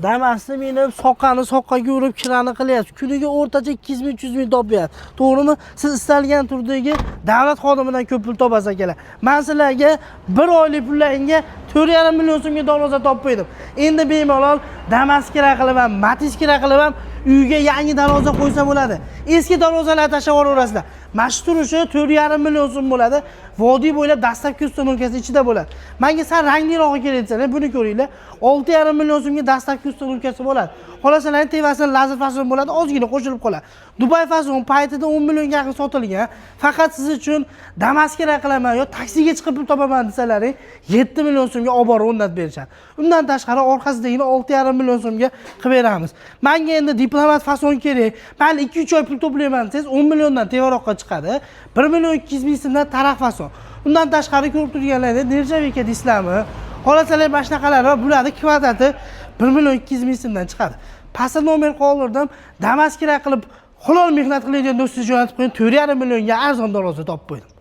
Damasni minib, soqqaga urib kirani qilyapsiz. Kuniga o'rtacha 200 ming topyapsiz. To'g'rimi? Siz istalgan turdagi davlat xodimidan ko'p pul topasiz akalar. Men sizlarga 1 oylik pullaringga 4,5 million so'mga darvoza topib qo'ydim. Endi bemalol Damas kerak qilaman, Matiz kerak qilaman, uyga yangi darvoza qo'ysa bo'ladi. Eski darvozalarni tashlab yuboraverasizlar. Mana shu turishi 4,5 million so'm bo'ladi. Vodiy bo'ylab dastlabki ustanovkasi ichida bo'ladi. Menga sal ranglirog'i kerak desa, buni ko'ringlar. 6,5 million so'mga dastlabki ustanovkasi bo'ladi. Xolasalarning tevasida lazer fason bo'ladi, ozgina qo'shilib qoladi. Dubai fason paytida 10 millionga yaqin sotilgan. Faqat siz uchun Damas kerak qilaman yo taksiga chiqib pul topaman desalaring, 7 million so'mga olib borib o'rnatib berishadi. Undan tashqari orqasidagini 6,5 million so'mga qilib beramiz. Menga endi diplomat fason kerak. Mayli 2-3 oy pul to'playman desangiz 10 milliondan tevaroqqa chiqadi. 1 million 200 ming so'mdan taraf fason. Undan tashqari ko'rib turganlaringiz nirjavika deysizlarmi? Xolasalar mana shunaqalar va bularning kvadrati 1 million 200 ming so'mdan chiqadi. Pastda nomer qoldirdim. Damas kerak qilib halol mehnat qiladigan do'stingizni jo'natib qo'ying, 4,5 millionga arzon darvoza topib qo'ydim.